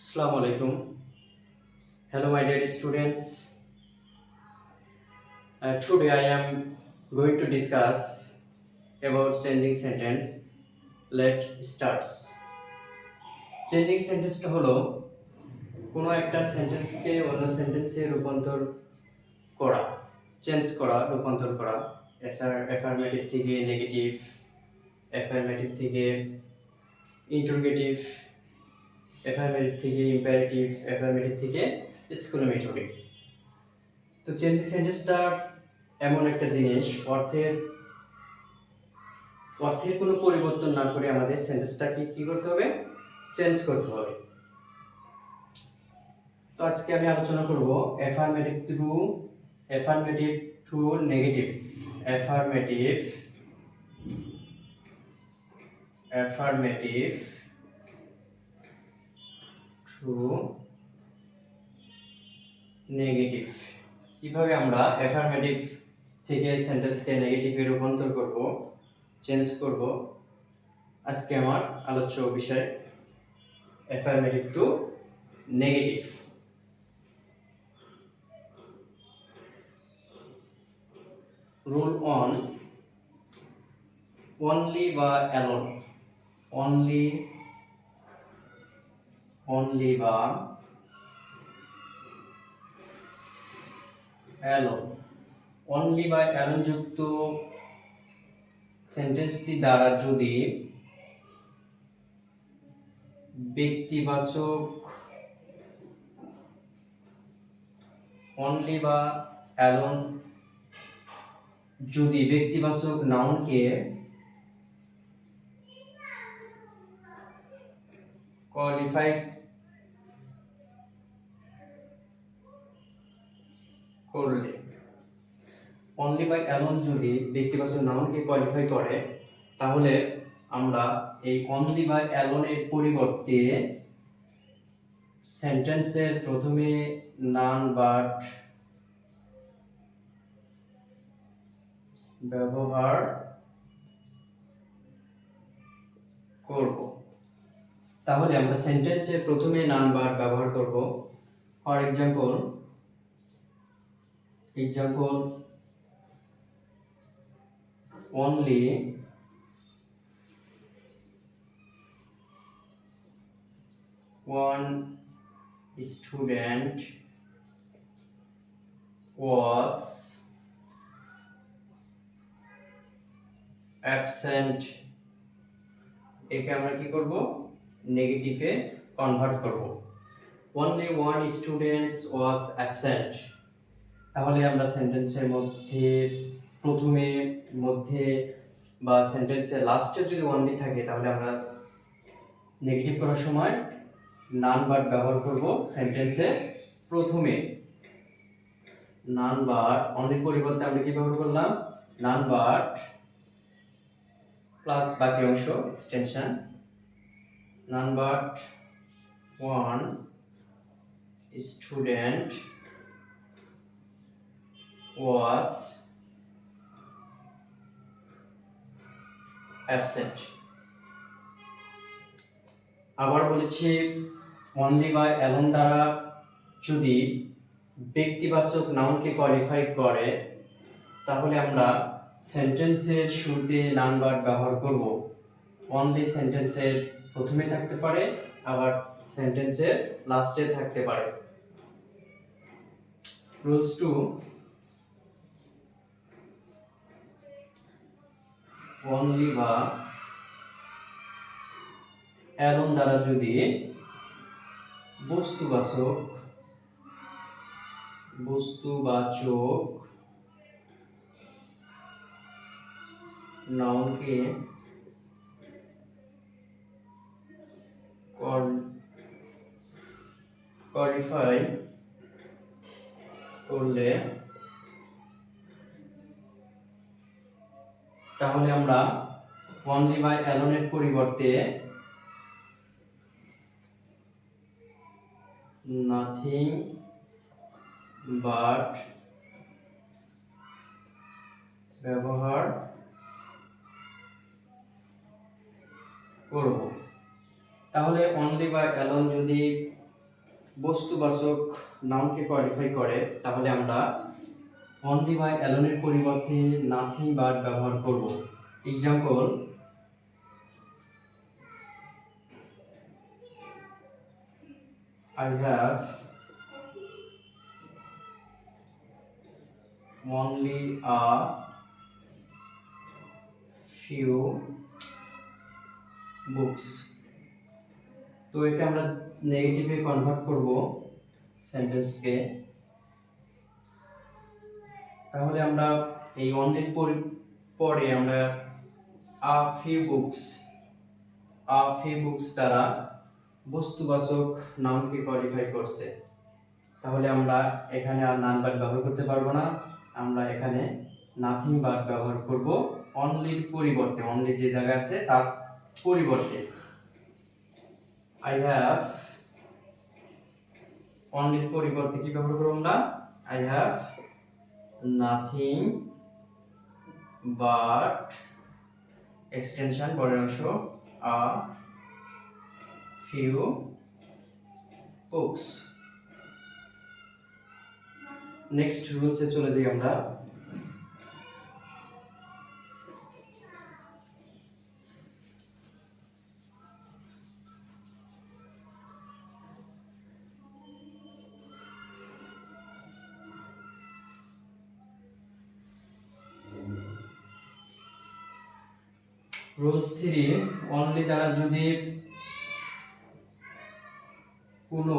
Assalamu alaikum. Hello, my dear students. Today I am going to discuss about changing sentence. Let starts. Changing sentence টা হলো কোনো একটা সেন্টেন্সকে অন্য সেন্টেন্সে রূপান্তর করা, চেঞ্জ করা, রূপান্তর করা। অ্যাফার্মেটিভ থেকে নেগেটিভ, অ্যাফার্মেটিভ থেকে ইন্টারোগেটিভ, অ্যাফার্মেটিভ থেকে ইম্পারেটিভ, অ্যাফার্মেটিভ থেকে এক্সক্লেমেটরি। তো চেঞ্জিং সেন্টেন্সটা এমন একটা জিনিস অর্থের কোনো পরিবর্তন না করে আমাদের সেন্টেন্সটাকে কি করতে হবে, চেঞ্জ করতে হবে। তো আজকে আমি আলোচনা করব affirmative two negative, affirmative two negative. কিভাবে আমরা অ্যাফার্মেটিভ থেকে সেন্টেন্সকে নেগেটিভে রূপান্তর করব, চেঞ্জ করব, আজকে আমার আলোচ্য বিষয় affirmative two negative. Rule on only বা অ্যালোন, অনলি বা অ্যালোন, অনলি বা অ্যালোন যুক্ত সেন্টেন্সটি দ্বারা যদি ব্যক্তিবাচক, অনলি বা অ্যালোন যদি ব্যক্তিবাচক নাউনকে কোয়ালিফাই করলে, অনলি বাই অ্যালোন যদি ব্যক্তিবাচক নাউনকে কোয়ালিফাই করে, তাহলে আমরা এই অনলি বাই অ্যালোনের পরিবর্তে সেন্টেন্সের প্রথমে নাউন ভার্ব ব্যবহার করব। তাহলে আমরা সেন্টেন্সের প্রথমে নাউন ভার্ব ব্যবহার করব। For example only one student was absent, একে আমরা কি করব, নেগেটিভে কনভার্ট করব। only one student was absent, তাহলে আমরা সেন্টেন্সের মধ্যে বা সেন্টেন্সের লাস্টে যদি অনলি থাকে, তাহলে আমরা নেগেটিভ করার সময় নাউন ভার্ব ব্যবহার করব সেন্টেন্সের প্রথমে। নাউন ভার্ব অনলি পরিবর্তে আমরা কি ব্যবহার করলাম, নাউন ভার্ব প্লাস বাকি অংশ extension. Noun verb one student was absent। আবার বলেছি, অনলি বা অ্যালোন দ্বারা যদি ব্যক্তিবাচক নাউনকে কোয়ালিফাই করে, তাহলে আমরা সেন্টেন্সের শুরুতে নাউন ভার্ব ব্যবহার করব। অনলি সেন্টেন্সের প্রথমে থাকতে পারে, আবার সেন্টেন্সের লাস্টে থাকতে পারে। রুলস 2, অনলি বা অ্যালোন দ্বারা যদি বস্তুবাচক নাউনকে কোয়ালিফাই করলে, তাহলে আমরা অনলি বাই অ্যালোনের পরিবর্তে নাথিং বাট ব্যবহার করব। তাহলে অনলি বাই অ্যালোন যদি বস্তুবাচক নাউনকে কোয়ালিফাই করে, তাহলে আমরা অনলি বা অ্যালোনের পরিবর্তে নাথিং বাট ব্যবহার করব। Example, I have only a few books। তো একে আমরা নেগেটিভে কনভার্ট করব সেন্টেন্সকে। তাহলে আমরা এই অনলির পরে আমরা a few books দ্বারা বস্তুবাচক নাউনকে কোয়ালিফাই করছে। তাহলে আমরা এখানে আর নান বাট ব্যবহার করতে পারবো না, আমরা এখানে নাথিং বাট ব্যবহার করব অনলির পরিবর্তে। অনলি যে জায়গা আছে তার পরিবর্তে I have, অনলির পরিবর্তে কি ব্যবহার করব আমরা? I have nothing but extension পরের অংশ a few books। নেক্সট রুলসে চলে যাই আমরা। রুলস 3, অনলি দ্বারা যদি কোনো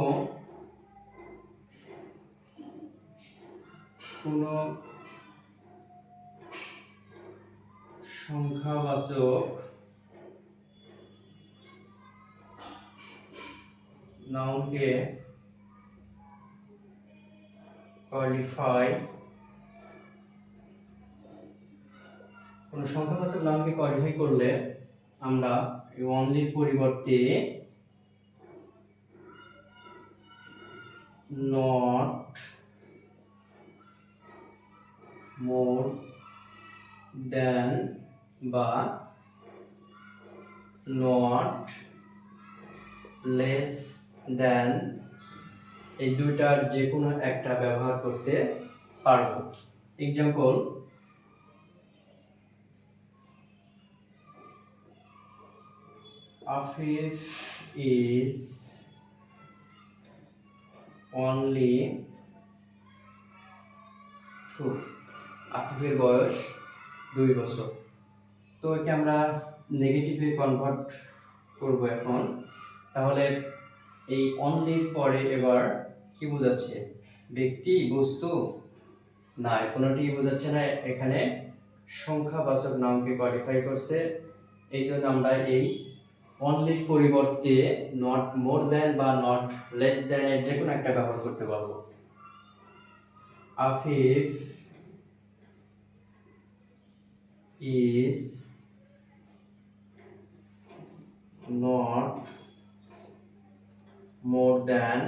সংখ্যাবাচক নাউনকে কোয়ালিফাই করলে আমরা এই অনলির পরিবর্তে নট মোর দেন বা নট লেস দেন এই দুইটার যে কোনো একটা ব্যবহার করতে পারবো। Example, Afif is only 2। আফিফের বয়স 2 বছর। তো একে আমরা নেগেটিভে কনভার্ট করব এখন। তাহলে এই অনলির পরে এবার কি বোঝাচ্ছে? ব্যক্তি, বস্তু? না, কোনোটি বোঝাচ্ছে না, এখানে সংখ্যাবাচক নাউনকে কোয়ালিফাই করছে। এই জন্য আমরা এই অনলির পরিবর্তে নট মোর দেন বা নট লেস দেন এর যে কোনো একটা ব্যবহার করতে পারবো। Afif is not more than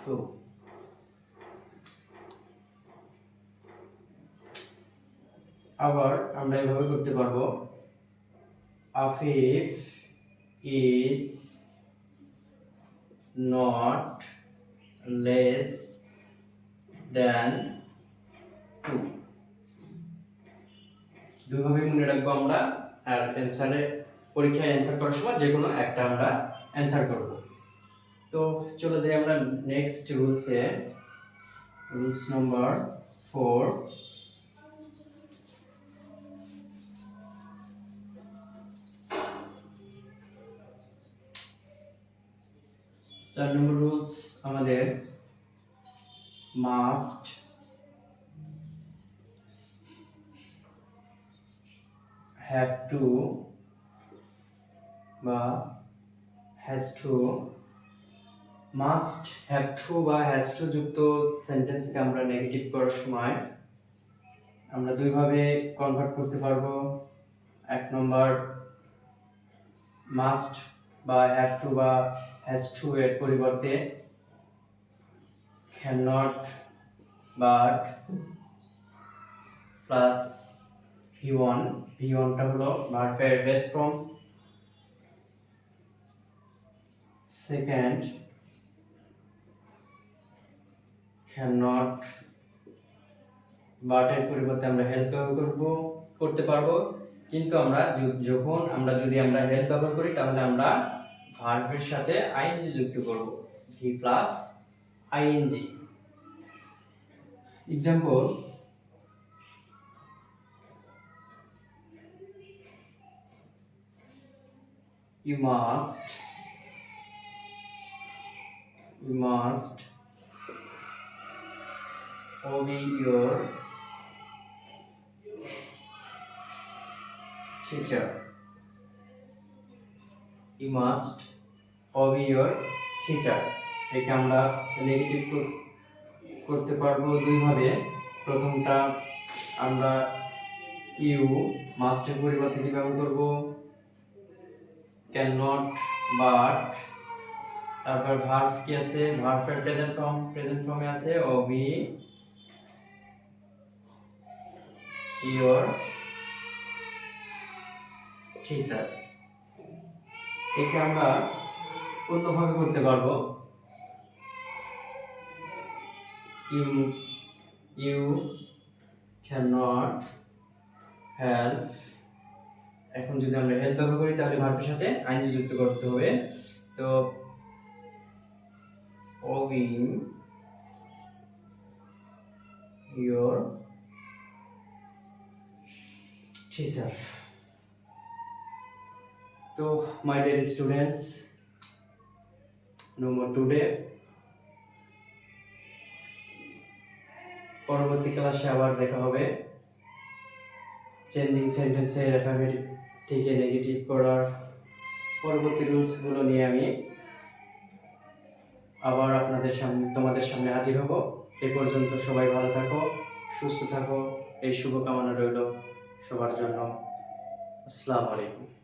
2। আবার আমরা এভাবে করতে পারবো, Afif is not less than 2। দুইভাবে মনে রাখবো আমরা, আর অ্যানসারে পরীক্ষায় অ্যানসার করার সময় যে কোনো একটা আমরা অ্যানসার করব। তো চলে যাই আমরা নেক্সট রুলসে। রুলস নাম্বার 4, 4 নম্বর রুলস আমাদের মাস্ট have to বা has to। Must have to বা হ্যাজ টু যুক্ত সেন্টেন্সকে আমরা নেগেটিভ করার সময় আমরা দুইভাবে কনভার্ট করতে পারবো। 1 নম্বর, মাস্ট বা হ্যাভ টু বা হ্যাজ টু এর পরিবর্তে can not but plus V1 টা হলো ভার্বের বেস ফর্ম। সেকেন্ড cannot, বাটের পরিবর্তে আমরা হেল্প ব্যবহার করতে পারবো, কিন্তু আমরা যদি আমরা হেল্প ব্যবহার করি তাহলে আমরা ভার্বের সাথে আইএনজি যুক্ত করব, V plus ING. Example, you must obey your teacher. You must obey your teacher. একে আমরা নেগেটিভ করতে পারবো দুইভাবে। প্রথমটা আমরা ইউ মাস্টের পরিবর্তে কি ব্যবহার করব, ক্যান নট, বাট, তারপর ভার্ব কি আছে, ভার্বের প্রেজেন্ট ফর্মে আছে ওবি ইওর টিচার। একে আমরা অন্যভাবে করতে পারবো, ইউ ক্যান নট হেল্প। এখন যদি আমরা হেল্প ব্যবহার করি তাহলে ভার্বের সাথে আইএনজি যুক্ত করতে হবে। তো obeying your teacher. তো my dear students, no more today. পরবর্তী ক্লাসে আবার দেখা হবে। চেঞ্জিং সেন্টেন্সের অ্যাফার্মেটিভ থেকে নেগেটিভ করার পরবর্তী রুলসগুলো নিয়ে আমি আবার তোমাদের সামনে হাজির হব। এ পর্যন্ত সবাই ভালো থাকো, সুস্থ থাকো, এই শুভকামনা রইল সবার জন্য। আসসালামু আলাইকুম।